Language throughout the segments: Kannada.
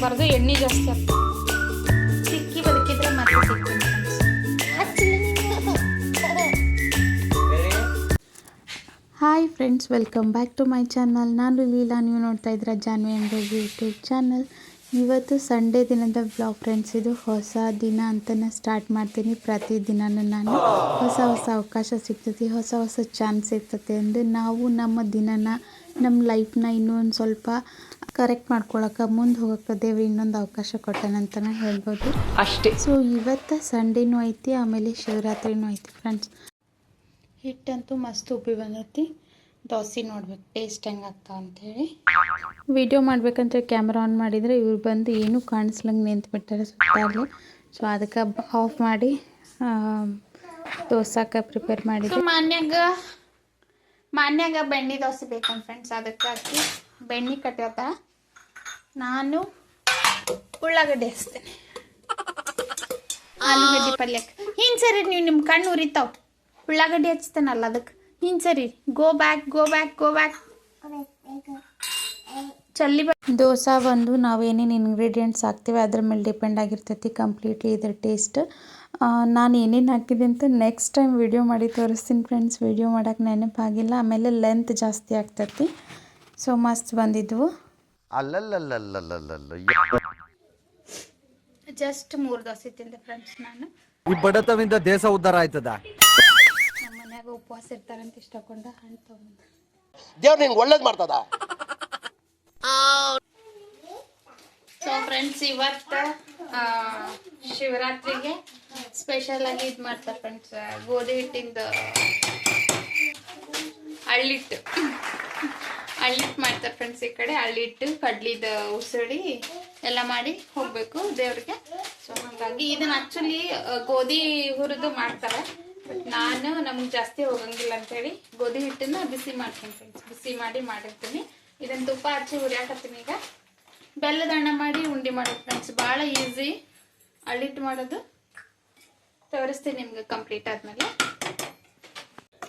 ಹೋಗಬಾರ್ದು, ಎಣ್ಣೆ ಜಾಸ್ತಿ ಆಗ್ತದೆ. ಸಿಕ್ಕಿ ಬದುಕಿದ್ರೆ ಮತ್ತೆ ಸಿಗ್ತೀನಿ. Hi friends, welcome back to my channel. ನಾನು ಲೀಲಾ, ನೀವು ನೋಡ್ತಾ ಇದ್ದೀರಾ ಜಾನ್ವಿ ಅಂಡ್ ರೋಗಿ ಯೂಟ್ಯೂಬ್ ಚಾನಲ್. ಇವತ್ತು ಸಂಡೇ ದಿನದ ವ್ಲಾಗ್ ಫ್ರೆಂಡ್ಸ್. ಇದು ಹೊಸ ದಿನ ಅಂತಲೇ ಸ್ಟಾರ್ಟ್ ಮಾಡ್ತೀನಿ. ಪ್ರತಿದಿನನೂ ನಾನು ಹೊಸ ಅವಕಾಶ ಸಿಗ್ತೈತಿ, ಹೊಸ ಚಾನ್ಸ್ ಇರ್ತೈತೆ ಎಂದು ನಾವು ನಮ್ಮ ದಿನನ, ನಮ್ಮ ಲೈಫ್ನ ಇನ್ನೂ ಒಂದು ಸ್ವಲ್ಪ ಕರೆಕ್ಟ್ ಮಾಡ್ಕೊಳಕ್ಕೆ, ಮುಂದೆ ಹೋಗೋಕ್ಕೆ ದೇವ್ರು ಇನ್ನೊಂದು ಅವಕಾಶ ಕೊಟ್ಟಾನಂತಲೇ ಹೇಳ್ಬೋದು ಅಷ್ಟೇ. ಸೊ ಇವತ್ತು ಸಂಡೇನೂ ಐತಿ, ಆಮೇಲೆ ಶಿವರಾತ್ರಿನೂ ಐತಿ ಫ್ರೆಂಡ್ಸ್. ಹಿಟ್ಟಂತೂ ಮಸ್ತ್ ಉಪ್ಪಿ ಬಂದೈತಿ. ದೋಸೆ ನೋಡ್ಬೇಕು ಟೇಸ್ಟ್ ಹೆಂಗಾಗ್ತಾವ ಅಂಥೇಳಿ ವಿಡಿಯೋ ಮಾಡ್ಬೇಕಂತ ಕ್ಯಾಮ್ರಾ ಆನ್ ಮಾಡಿದರೆ ಇವ್ರು ಬಂದು ಏನೂ ಕಾಣಿಸ್ಲಂಗೆ ನಿಂತ್ಬಿಟ್ಟಾರೆ ಸುತ್ತಾಗಲಿ. ಸೊ ಅದಕ್ಕೆ ಆಫ್ ಮಾಡಿ ದೋಸೆಗೆ ಪ್ರಿಪೇರ್ ಮಾಡಿದ್ದೆ. ಮಾನ್ಯಾಗ ಬೆಣ್ಣೆ ದೋಸೆ ಬೇಕಂತ ಫ್ರೆಂಡ್ಸ್, ಅದಕ್ಕಾಗಿ ಬೆಣ್ಣೆ ಕಟ್ಟಾತ. ನಾನು ಉಳ್ಳಾಗಡ್ಡೆ ಹಚ್ತೇನೆ ಆಲೂಗಡ್ಡೆ ಪಲ್ಯಕ್ಕೆ. ಹಿಂಗೆ ಸರಿ ನೀವು ನಿಮ್ಮ ಕಣ್ಣು ಉರಿತಾವ. ಉಳ್ಳಾಗಡ್ಡಿ ಹಚ್ತೇನಲ್ಲ ಅದಕ್ಕೆ ಹಿಂಗೆ ಸರಿ. ಗೋ ಬ್ಯಾಕ್ ಚಲ್ಲಿ ದೋಸೆ ಬಂದು ನಾವೇನೇನು ಇಂಗ್ರೀಡಿಯೆಂಟ್ಸ್ ಹಾಕ್ತೀವಿ ಅದ್ರ ಮೇಲೆ ಡಿಪೆಂಡ್ ಆಗಿರ್ತೈತಿ ಕಂಪ್ಲೀಟ್ಲಿ ಇದ್ರ ಟೇಸ್ಟ್. ನಾನು ಏನೇನು ಹಾಕಿದೆ ಅಂತ ನೆಕ್ಸ್ಟ್ ಟೈಮ್ ವಿಡಿಯೋ ಮಾಡಿ ತೋರಿಸ್ತೀನಿ ಫ್ರೆಂಡ್ಸ್. ವಿಡಿಯೋ ಮಾಡೋಕ್ಕೆ ನೆನಪಾಗಿಲ್ಲ, ಆಮೇಲೆ ಲೆಂತ್ ಜಾಸ್ತಿ ಆಗ್ತೈತಿ. ಸೊ ಮಸ್ತ್ ಬಂದಿದ್ವು. ಜಸ್ಟ್ 3 ದೋಸೆ ತಿಂದೆ ಫ್ರೆಂಡ್ಸ್. ನಾನು ಈ ಬಡತವಿಂದ ದೇಶ ಉದ್ಧಾರ ಆಯ್ತದ. ನಮ್ಮ ಮನ್ಯಾಗ ಉಪವಾಸ ಇರ್ತಾರಂತ ಇಷ್ಟಕೊಂಡ ಹಣ್ಣು ತಗೊಂಡು ದೇವ್ರು ನಿಂಗೆ ಒಳ್ಳೇದು ಮಾಡ್ತದ. ಸೊ ಫ್ರೆಂಡ್ಸ್, ಇವತ್ತು ಶಿವರಾತ್ರಿಗೆ ಸ್ಪೆಷಲ್ ಆಗಿ ಇದು ಮಾಡ್ತಾರೆ ಫ್ರೆಂಡ್ಸ್. ಗೋಧಿ ಹಿಟ್ಟಿಂದ ಹಳ್ಳಿಟ್ಟು ಮಾಡ್ತಾರೆ ಫ್ರೆಂಡ್ಸ್. ಈ ಕಡೆ ಹಳ್ಳಿಟ್ಟು ಕಡ್ಲಿದ ಉಸಳಿ ಎಲ್ಲ ಮಾಡಿ ಹೋಗ್ಬೇಕು ದೇವ್ರಿಗೆ. ಸೊ ಹಾಗಾಗಿ ಇದನ್ನ ಆಕ್ಚುಲಿ ಗೋಧಿ ಹುರಿದು ಮಾಡ್ತಾರೆ. ಬಟ್ ನಮ್ಗೆ ಜಾಸ್ತಿ ಹೋಗಂಗಿಲ್ಲ ಅಂತೇಳಿ ಗೋಧಿ ಹಿಟ್ಟನ್ನ ಬಿಸಿ ಮಾಡ್ತೀನಿ ಫ್ರೆಂಡ್ಸ್. ಬಿಸಿ ಮಾಡಿರ್ತೀನಿ. ಇದನ್ನ ತುಪ್ಪ ಹಚ್ಚಿ ಹುರಿಯಾಕತ್ತೀನಿ. ಈಗ ಬೆಲ್ಲದ ಹಣ್ಣ ಮಾಡಿ ಉಂಡೆ ಮಾಡೋದು ಫ್ರೆಂಡ್ಸ್. ಭಾಳ ಈಸಿ ಹಳ್ಳಿಟ್ಟು ಮಾಡೋದು. ತೋರಿಸ್ತೀನಿ ನಿಮ್ಗೆ ಕಂಪ್ಲೀಟ್ ಆದ್ಮೇಲೆ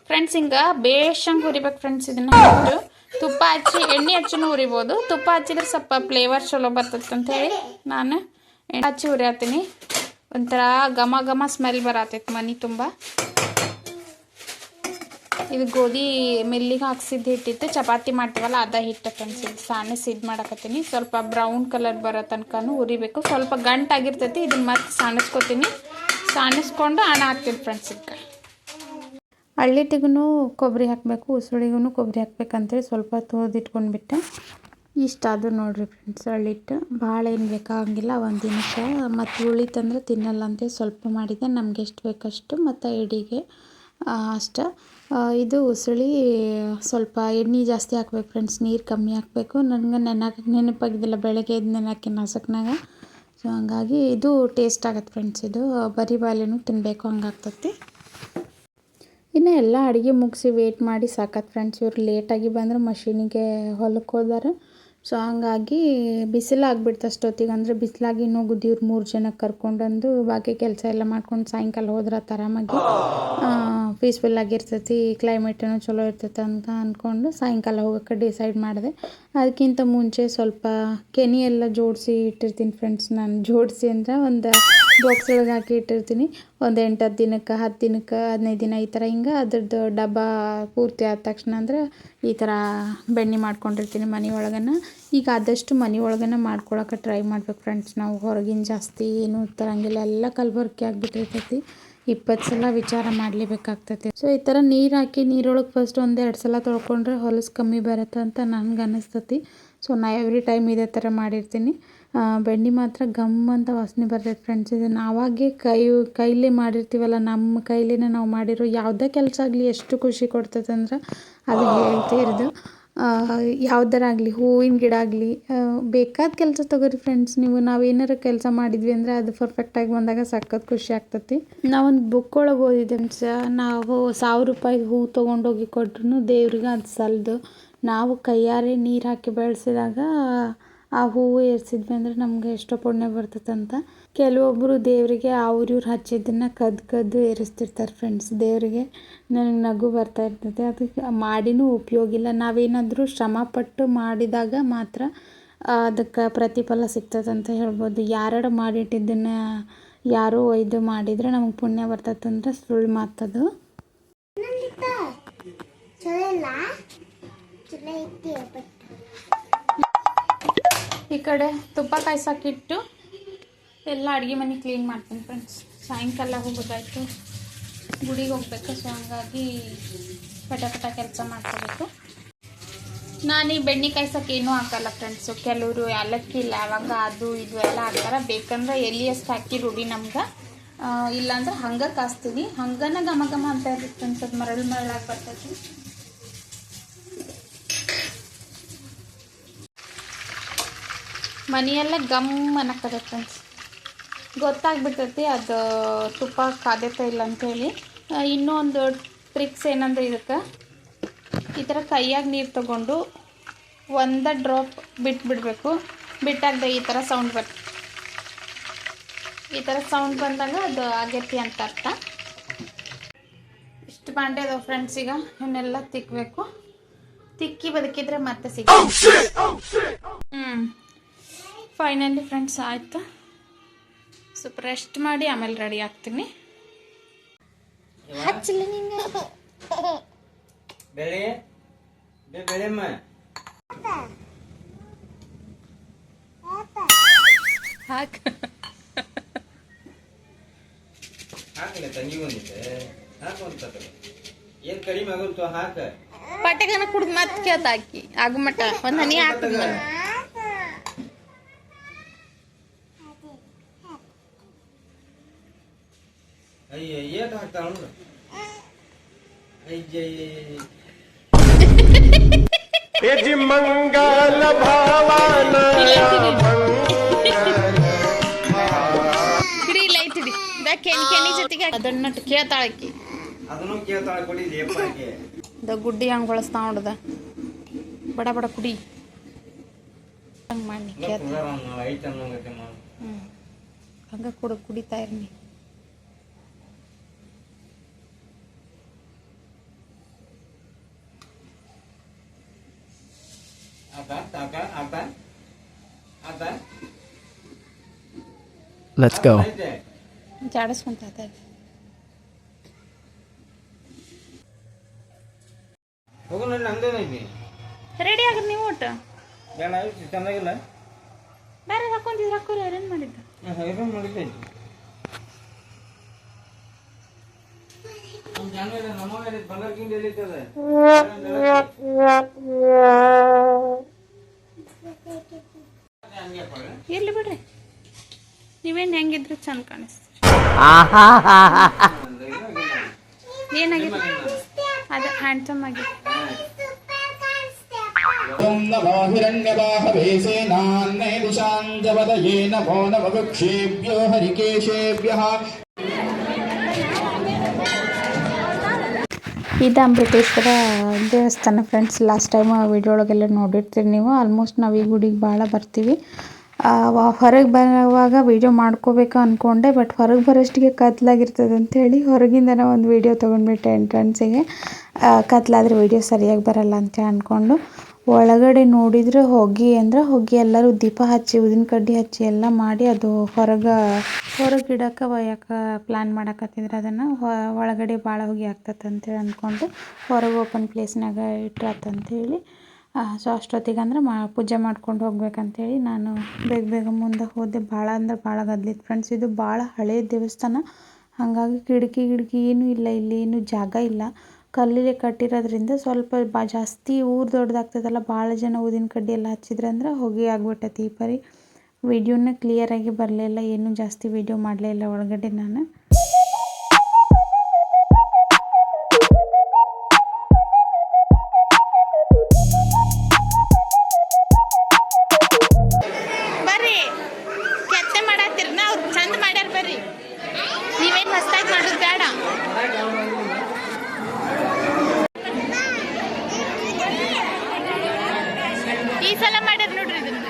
ಫ್ರೆಂಡ್ಸ್. ಹಿಂಗೆ ಬೇಷಂಗೆ ಹುರಿಬೇಕು ಫ್ರೆಂಡ್ಸ್. ಇದನ್ನ ಹಿಟ್ಟು ತುಪ್ಪ ಹಚ್ಚಿ ಎಣ್ಣೆ ಹಚ್ಚಿನೂ ಹುರಿಬೋದು. ತುಪ್ಪ ಹಚ್ಚಿದ್ರೆ ಸ್ವಲ್ಪ ಫ್ಲೇವರ್ ಚಲೋ ಬರ್ತೈತೆ ಅಂತ ಹೇಳಿ ನಾನು ಎಣ್ಣೆ ಹಚ್ಚಿ ಹುರಿಯಾತೀನಿ. ಒಂಥರ ಘಮ ಸ್ಮೆಲ್ ಬರತೈತೆ ಮನೆ ತುಂಬ. ಇದು ಗೋಧಿ ಮಿಲ್ಲಿಗೆ ಹಾಕ್ಸಿದ್ದು ಹಿಟ್ಟಿತ್ತು, ಚಪಾತಿ ಮಾಡ್ತೀವಲ್ಲ ಅದ ಹಿಟ್ಟು ಫ್ರೆಂಡ್ಸ್. ಇದು ಸಾಣಿಸಿ ಮಾಡಕತ್ತೀನಿ. ಸ್ವಲ್ಪ ಬ್ರೌನ್ ಕಲರ್ ಬರೋ ತನಕನೂ ಹುರಿಬೇಕು. ಸ್ವಲ್ಪ ಗಂಟಾಗಿರ್ತೈತಿ. ಇದನ್ನ ಮತ್ತೆ ಸಾಣಿಸ್ಕೊಂಡು ಹಣ ಹಾಕ್ತೀನಿ ಫ್ರೆಂಡ್ಸ್. ಇದಕ್ಕೆ ಹಳ್ಳಿಟ್ಟಿಗೂ ಕೊಬ್ಬರಿ ಹಾಕಬೇಕು, ಉಸುಳಿಗೂ ಕೊಬ್ಬರಿ ಹಾಕ್ಬೇಕಂತೇಳಿ ಸ್ವಲ್ಪ ತೊಳೆದಿಟ್ಕೊಂಡ್ಬಿಟ್ಟೆ. ಇಷ್ಟ ಅದು ನೋಡಿರಿ ಫ್ರೆಂಡ್ಸ್ ಹಳ್ಳಿಟ್ಟು. ಭಾಳ ಏನು ಬೇಕಾಗಿಲ್ಲ, ಒಂದು ದಿನಕ್ಕೆ. ಮತ್ತು ಉಳಿತಂದ್ರೆ ತಿನ್ನಲ್ಲ ಅಂತೇಳಿ ಸ್ವಲ್ಪ ಮಾಡಿದೆ, ನಮ್ಗೆ ಎಷ್ಟು ಬೇಕಷ್ಟು. ಮತ್ತು ಎಡಿಗೆ ಅಷ್ಟೇ. ಇದು ಉಸುಳಿ ಸ್ವಲ್ಪ ಎಣ್ಣೆ ಜಾಸ್ತಿ ಹಾಕ್ಬೇಕು ಫ್ರೆಂಡ್ಸ್, ನೀರು ಕಮ್ಮಿ ಹಾಕಬೇಕು. ನನಗೆ ನೆನಪಾಗಿದ್ದಿಲ್ಲ ಬೆಳಗ್ಗೆ ಎದ್ದು ನೆನಕ್ಕೆ ನಾಸಕ್ನಾಗ. ಸೊ ಹಂಗಾಗಿ ಇದು ಟೇಸ್ಟ್ ಆಗತ್ತೆ ಫ್ರೆಂಡ್ಸ್. ಇದು ಬರೀ ಬಾಲೆನೂ ತಿನ್ನಬೇಕು ಹಂಗಾಗ್ತತಿ. ಇನ್ನು ಎಲ್ಲ ಅಡುಗೆ ಮುಗಿಸಿ ವೇಟ್ ಮಾಡಿ ಸಾಕತ್ತು ಫ್ರೆಂಡ್ಸ್. ಇವ್ರು ಲೇಟಾಗಿ ಬಂದ್ರೆ ಮಷೀನಿಗೆ ಹೊಲಕ್ಕೆ ಹೋದಾರೆ. ಸೊ ಹಂಗಾಗಿ ಬಿಸಿಲಾಗ್ಬಿಡ್ತು ಅಷ್ಟೊತ್ತಿಗೆ. ಅಂದರೆ ಬಿಸಿಲಾಗಿ ಇನ್ನೂ ಇವ್ರು 3 ಜನಕ್ಕೆ ಕರ್ಕೊಂಡಂದು ಬಾಕಿ ಕೆಲಸ ಎಲ್ಲ ಮಾಡ್ಕೊಂಡು ಸಾಯಂಕಾಲ ಹೋದ್ರೆ ಆರಾಮಾಗಿ ಪೀಸ್ಫುಲ್ ಆಗಿರ್ತೈತಿ, ಕ್ಲೈಮೇಟೂ ಚಲೋ ಇರ್ತೈತೆ ಅಂತ ಅಂದ್ಕೊಂಡು ಸಾಯಂಕಾಲ ಹೋಗೋಕ್ಕೆ ಡಿಸೈಡ್ ಮಾಡಿದೆ. ಅದಕ್ಕಿಂತ ಮುಂಚೆ ಸ್ವಲ್ಪ ಕೆನೆ ಎಲ್ಲ ಜೋಡಿಸಿ ಇಟ್ಟಿರ್ತೀನಿ ಫ್ರೆಂಡ್ಸ್. ನಾನು ಜೋಡಿಸಿ ಅಂದರೆ ಒಂದು ಬಾಕ್ಸ್ ಒಳಗೆ ಹಾಕಿ ಇಟ್ಟಿರ್ತೀನಿ. ಒಂದು 8-10 ದಿನಕ್ಕೆ, 10 ದಿನಕ್ಕೆ, 15 ದಿನ ಈ ಥರ. ಹಿಂಗೆ ಅದ್ರದ್ದು ಡಬ್ಬ ಪೂರ್ತಿ ಆದ ತಕ್ಷಣ ಅಂದ್ರೆ ಈ ಥರ ಬೆಣ್ಣೆ ಮಾಡ್ಕೊಂಡಿರ್ತೀನಿ ಮನೆ ಒಳಗನ. ಈಗ ಆದಷ್ಟು ಮನೆ ಒಳಗನ ಮಾಡ್ಕೊಳಕ್ಕೆ ಟ್ರೈ ಮಾಡ್ಬೇಕು ಫ್ರೆಂಡ್ಸ್. ನಾವು ಹೊರಗಿನ ಜಾಸ್ತಿ ಏನೂ ತರಂಗಿಲ್ಲ, ಎಲ್ಲ ಕಲಬೆರಕೆ ಆಗಿಬಿಟ್ಟಿರ್ತೈತಿ. 20 ಸಲ ವಿಚಾರ ಮಾಡಲೇಬೇಕಾಗ್ತೈತಿ. ಸೊ ಈ ಥರ ನೀರು ಹಾಕಿ ನೀರೊಳಗೆ ಫಸ್ಟ್ 1-2 ಸಲ ತೊಳ್ಕೊಂಡ್ರೆ ಹೊಲಸು ಕಮ್ಮಿ ಬರುತ್ತೆ ಅಂತ ನನಗೆ ಅನ್ನಿಸ್ತತಿ. ಸೊ ನಾ ಎವ್ರಿ ಟೈಮ್ ಇದೇ ಥರ ಮಾಡಿರ್ತೀನಿ. ಬೆಣ್ಣೆ ಮಾತ್ರ ಗಮ್ ಅಂತ ವಾಸನೆ ಬರ್ತೈತೆ ಫ್ರೆಂಡ್ಸ್. ಇದು ನಾವಾಗೆ ಕೈಲೇ ಮಾಡಿರ್ತೀವಲ್ಲ, ನಮ್ಮ ಕೈಲೇನೆ ನಾವು ಮಾಡಿರೋ ಯಾವುದೇ ಕೆಲಸ ಆಗಲಿ ಎಷ್ಟು ಖುಷಿ ಕೊಡ್ತೈತೆ ಅಂದ್ರೆ ಅದು ಹೇಳ್ತಿರೋದು. ಯಾವ್ದಾರ ಆಗಲಿ, ಹೂವಿನ ಗಿಡ ಆಗಲಿ, ಬೇಕಾದ ಕೆಲಸ ತಗೋರಿ ಫ್ರೆಂಡ್ಸ್. ನಾವು ಏನಾರು ಕೆಲಸ ಮಾಡಿದ್ವಿ ಅಂದರೆ ಅದು ಪರ್ಫೆಕ್ಟಾಗಿ ಬಂದಾಗ ಸಖತ್ ಖುಷಿ ಆಗ್ತೈತಿ. ನಾವೊಂದು ಬುಕ್ ಒಳಗೆ ಓದಿದ್ದೆ ಫ್ರೆಂಡ್ಸ್. ನಾವು 1000 ರೂಪಾಯಿಗೆ ಹೂ ತೊಗೊಂಡೋಗಿ ಕೊಟ್ರು ದೇವ್ರಿಗೆ ಅದು ಸಲ್ದು. ನಾವು ಕೈಯಾರೆ ನೀರು ಹಾಕಿ ಬೆಳೆಸಿದಾಗ ಆ ಹೂವು ಏರಿಸಿದ್ವಿ ಅಂದರೆ ನಮಗೆ ಎಷ್ಟೋ ಪುಣ್ಯ ಬರ್ತದಂತ. ಕೆಲವೊಬ್ಬರು ದೇವರಿಗೆ ಇವ್ರು ಹಚ್ಚಿದ್ದನ್ನು ಕದ್ದು ಏರಿಸ್ತಿರ್ತಾರೆ ಫ್ರೆಂಡ್ಸ್ ದೇವರಿಗೆ. ನನಗೆ ನಗು ಬರ್ತಾ ಇರ್ತೈತೆ. ಅದಕ್ಕೆ ಮಾಡಿನೂ ಉಪಯೋಗ ಇಲ್ಲ. ನಾವೇನಾದರೂ ಶ್ರಮಪಟ್ಟು ಮಾಡಿದಾಗ ಮಾತ್ರ ಅದಕ್ಕೆ ಪ್ರತಿಫಲ ಸಿಗ್ತದಂತ ಹೇಳ್ಬೋದು. ಯಾರು ಮಾಡಿಟ್ಟಿದ್ದನ್ನು ಯಾರೂ ಒಯ್ದು ಮಾಡಿದರೆ ನಮಗೆ ಪುಣ್ಯ ಬರ್ತದಂದ್ರೆ ಸುಳ್ಳು ಮಾತದು. ಈ ಕಡೆ ತುಪ್ಪ ಕಾಯ್ಸೋಕ್ಕಿಟ್ಟು ಎಲ್ಲ ಅಡುಗೆ ಮನೆ ಕ್ಲೀನ್ ಮಾಡ್ತೀನಿ ಫ್ರೆಂಡ್ಸ್. ಸಾಯಂಕಾಲ ಹೋಗೋದಾಯ್ತು, ಗುಡಿಗೆ ಹೋಗ್ಬೇಕು. ಸೊ ಹಂಗಾಗಿ ಪಟ ಕೆಲಸ ಮಾಡ್ಕೋಬೇಕು. ನಾನು ಈ ಬೆಣ್ಣೆ ಕಾಯ್ಸೋಕೆ ಏನೂ ಹಾಕಲ್ಲ ಫ್ರೆಂಡ್ಸು. ಕೆಲವರು ಏಲಕ್ಕಿ ಲವಂಗ ಅದು ಇದು ಎಲ್ಲ ಹಾಕ್ತಾರೆ. ಬೇಕಂದ್ರೆ ಎಲ್ಲಿಯಷ್ಟು ಹಾಕಿ ರೂಢಿ ನಮ್ಗೆ, ಇಲ್ಲಾಂದ್ರೆ ಹಂಗೆ ಕಾಸ್ತೀನಿ. ಹಂಗನ ಘಮ ಘಮ ಅಂತ ಇರುತ್ತೆ ಫ್ರೆಂಡ್ಸ್. ಅದು ಮರಳಾಗಿ ಬರ್ತೈತಿ. ಮನೆಯೆಲ್ಲ ಗಮ್ ಅನ್ನಕ್ಕದ ಫ್ರೆಂಡ್ಸ್. ಗೊತ್ತಾಗ್ಬಿಡ್ತೈತಿ ಅದು ತುಪ್ಪ ಕಾದೈತೆ ಇಲ್ಲ ಅಂಥೇಳಿ. ಇನ್ನೂ ಒಂದು ಟ್ರಿಕ್ಸ್ ಏನಂದ್ರೆ, ಇದಕ್ಕೆ ಈ ಥರ ಕೈಯಾಗ ನೀರು ತಗೊಂಡು ಒಂದು ಡ್ರಾಪ್ ಬಿಟ್ಬಿಡಬೇಕು. ಬಿಟ್ಟಾಗದೆ ಈ ಥರ ಸೌಂಡ್ ಬರ್ತದೆ. ಈ ಥರ ಸೌಂಡ್ ಬಂದಾಗ ಅದು ಆಗೈತಿ ಅಂತ ಅರ್ಥ. ಇಷ್ಟು ಬಾಂಡೆ ಅದಾವೆ ಫ್ರೆಂಡ್ಸ್. ಈಗ ಇವನ್ನೆಲ್ಲ ತಿಕ್ಕಬೇಕು. ತಿಕ್ಕಿ ಬದುಕಿದ್ರೆ ಮತ್ತೆ ಸಿಗ್ತದೆ. ಫೈನಲಿ ಫ್ರೆಂಡ್ಸ್ ಆಯಿತು. ಸ್ವಲ್ಪ ರೆಸ್ಟ್ ಮಾಡಿ ಆಮೇಲೆ ರೆಡಿ ಆಗ್ತೀನಿ. ಹಚ್ಚಲಿ ನಿಂಗೆ ಹಾಕ ಪಟಕನ ಕುಡ್ದು ಮತ್ತೆ ಕೇಳ್ತ ಹಾಕಿ ಆಗಮಟ ಒಂದು ಹನಿ ಹಾಕಿದ್ಮ. ಏಟ್ ಹಾಕ್ತಾಳ ಮಂಗಲ ಭಾವನ ಹಿಡಿ ಲೈಟ್ ಹಿಡಿ. ಕೆಣಿ ಜೊತೆಗೆ ಅದನ್ನ ಕೇಳ್ತಾಳಕಿ. ಅದನ್ನು ಕೇಳ್ತಾಳ ಕೊಡಿ ಗುಡ್ಡಿ ಹಂಗೆ ಬಳಸ್ತಾ ನೋಡದ. ಬಡ ಬಡ ಕುಡಿ ಹಂಗೆ ಮಾಡಿ ಹಂಗೆ ಕುಡಿತಾ ಇರ್ನಿ. Let's go. ಜಾಡಿಸ್ಕೊಂತ ರೆಡಿ ಆಗ್ರಿ ನೀವು. ಒಟ್ಟು ಚೆನ್ನಾಗಿಲ್ಲ ಬೇರೆ ಹಾಕೊಂತಿದ್ರು ಹಾಕೋರಿ. ಅರೇಂಜ್ ಮಾಡಿದ್ದ ಇರ್ಲಿ ಬಿಡ್ರಿ. ನೀವೇನು ಹೆಂಗಿದ್ರು ಚಂದ ಕಾಣಿಸ್ತೀರಿ. ಏನಾಗಿದೆ ಅದು ಹ್ಯಾಂಡ್ಸಮ್ ಆಗಿ. नमो हिरण्यबाहवे सेनान्ने दिशाञ्जवदये नमो नववृक्षेभ्यो हरिकेशेभ्यः. ಇದು ಅಮೃತೇಶ್ವರ ದೇವಸ್ಥಾನ ಫ್ರೆಂಡ್ಸ್. ಲಾಸ್ಟ್ ಟೈಮ್ ವಿಡಿಯೋ ಒಳಗೆಲ್ಲ ನೋಡಿರ್ತೀರಿ ನೀವು. ಆಲ್ಮೋಸ್ಟ್ ನಾವು ಈ ಗುಡಿಗೆ ಭಾಳ ಬರ್ತೀವಿ. ಹೊರಗೆ ಬರುವಾಗ ವೀಡಿಯೋ ಮಾಡ್ಕೋಬೇಕು ಅಂದ್ಕೊಂಡೆ, ಬಟ್ ಹೊರಗೆ ಬರೋಷ್ಟಿಗೆ ಕತ್ಲಾಗಿರ್ತದೆ ಅಂಥೇಳಿ ಹೊರಗಿಂದನೇ ಒಂದು ವೀಡಿಯೋ ತೊಗೊಂಡ್ಬಿಟ್ಟೆ ಎಂಟ್ರೆನ್ಸಿಗೆ. ಕತ್ಲಾದರೆ ವೀಡಿಯೋ ಸರಿಯಾಗಿ ಬರಲ್ಲ ಅಂತ ಅಂದ್ಕೊಂಡು ಒಳಗಡೆ ನೋಡಿದರೆ ಹೊಗೆ ಎಲ್ಲರೂ ದೀಪ ಹಚ್ಚಿ ಊದಿನ ಕಡ್ಡಿ ಹಚ್ಚಿ ಎಲ್ಲ ಮಾಡಿ ಅದು ಹೊರಗಿಡಕ್ಕೆ ಒಯ್ಯಕ್ಕೆ ಪ್ಲ್ಯಾನ್ ಮಾಡಕತ್ತಿದ್ರು. ಅದನ್ನು ಒಳಗಡೆ ಭಾಳ ಹೊಗೆ ಆಗ್ತದೆ ಅಂತೇಳಿ ಅಂದ್ಕೊಂಡು ಹೊರಗೆ ಓಪನ್ ಪ್ಲೇಸ್ನಾಗ ಇಟ್ರಾತಂಥೇಳಿ. ಸೊ ಅಷ್ಟೊತ್ತಿಗೆ ಅಂದ್ರೆ ಪೂಜೆ ಮಾಡ್ಕೊಂಡು ಹೋಗ್ಬೇಕಂತೇಳಿ ನಾನು ಬೇಗ ಮುಂದೆ ಹೋದೆ. ಭಾಳ ಅಂದ್ರೆ ಭಾಳ ಗದ್ಲಿತ್ತು ಫ್ರೆಂಡ್ಸ್. ಇದು ಭಾಳ ಹಳೆಯ ದೇವಸ್ಥಾನ, ಹಾಗಾಗಿ ಕಿಟಕಿ ಏನೂ ಇಲ್ಲ. ಇಲ್ಲಿ ಏನೂ ಜಾಗ ಇಲ್ಲ. ಕಲ್ಲಿಗೆ ಕಟ್ಟಿರೋದ್ರಿಂದ ಸ್ವಲ್ಪ ಜಾಸ್ತಿ ಊರು ದೊಡ್ಡದಾಗ್ತದಲ್ಲ, ಭಾಳ ಜನ ಊದಿನ ಕಡ್ಡಿ ಎಲ್ಲ ಹಚ್ಚಿದ್ರಂದ್ರೆ ಹೊಗೆ ಆಗ್ಬಿಟ್ಟೈತಿ. ಈ ಪರಿ ವಿಡಿಯೋನ ಕ್ಲಿಯರಾಗಿ ಬರಲಿಲ್ಲ. ಏನೂ ಜಾಸ್ತಿ ವಿಡಿಯೋ ಮಾಡಲೇ ಇಲ್ಲ ಒಳಗಡೆ ನಾನು. ಬರ್ರಿ ಕೆತ್ತೆ ಮಾಡತ್ತೀರಿ, ಅವ್ರು ಚಂದ ಮಾಡ್ಯಾರ. ಬರ್ರಿ, ನೀವೇನು ಹೊಸ್ದಾಗಿ ಮಾಡೋದು ಬೇಡ. ಈ ಸಲ ಮಾಡ್ಯಾರ ನೋಡ್ರಿ ಇದನ್ನ.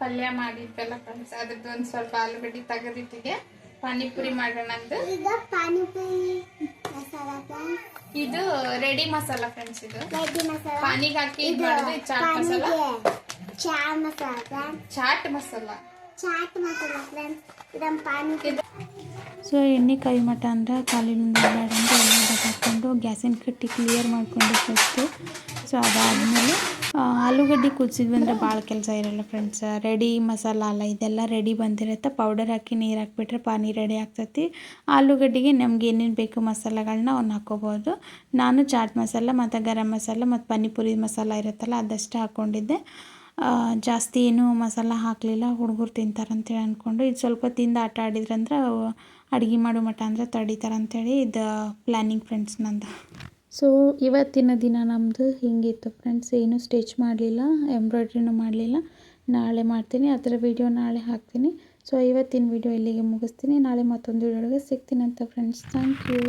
ಪಲ್ಯ ಮಾಡಿದ್ವಲ್ಲ ಫ್ರೆಂಡ್ಸ್, ಅದ್ರದ್ದು ಒಂದು ಸ್ವಲ್ಪ ಆಲೂಗಡ್ಡೆ ತೆಗೆದಿಟ್ಟಿಗೆ ಪಾನಿಪುರಿ ಮಾಡೋಣ ಅಂತ. ಈಗ ಪಾನಿಪುರಿ ಮಸಾಲ ಫ್ರೆಂಡ್ಸ್, ಇದು ರೆಡಿ ಮಸಾಲ ಫ್ರೆಂಡ್ಸ್. ಇದು ರೆಡಿ ಮಸಾಲ ಪಾನಿಗೆ ಹಾಕಿ ಇದು ಮಾಡೋದು. ಇದು ಚಾಟ್ ಮಸಾಲ, ಚಾಟ್ ಮಸಾಲ ಫ್ರೆಂಡ್ಸ್, ಚಾಟ್ ಮಸಾಲ, ಚಾಟ್ ಮಸಾಲ ಫ್ರೆಂಡ್ಸ್. ಇದನ್ನ ಪಾನಿಪುರಿ. ಸೊ ಎಣ್ಣೆ ಕಾಯಿ ಮಠ ಅಂದ್ರೆ ಕಾಲಿನಿಂದ ಓಡಾಡಂದು ಎಲ್ಲ ಹಾಕ್ಕೊಂಡು ಗ್ಯಾಸಿನ ಕಟ್ಟಿ ಕ್ಲಿಯರ್ ಮಾಡಿಕೊಂಡು ಫಸ್ಟು. ಸೊ ಅದಾದಮೇಲೆ ಆಲೂಗಡ್ಡೆ ಕುದಿಸಿದ್ವಿ ಅಂದರೆ ಭಾಳ ಕೆಲಸ ಇರೋಲ್ಲ ಫ್ರೆಂಡ್ಸ್. ರೆಡಿ ಮಸಾಲ ಅಲ್ಲ, ಇದೆಲ್ಲ ರೆಡಿ ಬಂದಿರುತ್ತೆ. ಪೌಡರ್ ಹಾಕಿ ನೀರು ಹಾಕ್ಬಿಟ್ರೆ ಪಾನಿ ರೆಡಿ ಆಗ್ತೈತಿ. ಆಲೂಗಡ್ಡೆಗೆ ನಮ್ಗೆ ಏನೇನು ಬೇಕು ಮಸಾಲೆಗಳನ್ನ ಅವ್ನು ಹಾಕ್ಕೋಬೋದು. ನಾನು ಚಾಟ್ ಮಸಾಲ ಮತ್ತು ಗರಂ ಮಸಾಲ ಮತ್ತು ಪಾನಿಪುರಿ ಮಸಾಲ ಇರುತ್ತಲ್ಲ ಅದಷ್ಟು ಹಾಕ್ಕೊಂಡಿದ್ದೆ. ಜಾಸ್ತಿ ಏನೂ ಮಸಾಲ ಹಾಕಲಿಲ್ಲ, ಹುಡುಗರು ತಿಂತಾರಂತೇಳಿ ಅಂದ್ಕೊಂಡು. ಇದು ಸ್ವಲ್ಪ ತಿಂದು ಆಟ ಆಡಿದ್ರಂದ್ರೆ ಅಡುಗೆ ಮಾಡೋ ಮಟ್ಟ ಅಂದರೆ ತಡೀತಾರಂತೇಳಿ ಇದು ಪ್ಲ್ಯಾನಿಂಗ್ ಫ್ರೆಂಡ್ಸ್ ನಂದು. ಸೊ ಇವತ್ತಿನ ದಿನ ನಮ್ಮದು ಹೀಗಿತ್ತು ಫ್ರೆಂಡ್ಸ್. ಏನೂ ಸ್ಟಿಚ್ ಮಾಡಲಿಲ್ಲ, ಎಂಬ್ರಾಯ್ಡ್ರಿನೂ ಮಾಡಲಿಲ್ಲ. ನಾಳೆ ಮಾಡ್ತೀನಿ, ಅದರ ವಿಡಿಯೋ ನಾಳೆ ಹಾಕ್ತೀನಿ. ಸೊ ಇವತ್ತಿನ ವಿಡಿಯೋ ಇಲ್ಲಿಗೆ ಮುಗಿಸ್ತೀನಿ. ನಾಳೆ ಮತ್ತೊಂದು ವಿಡಿಯೋಗೆ ಸಿಗ್ತೀನಿ ಅಂತ ಫ್ರೆಂಡ್ಸ್. Thank you.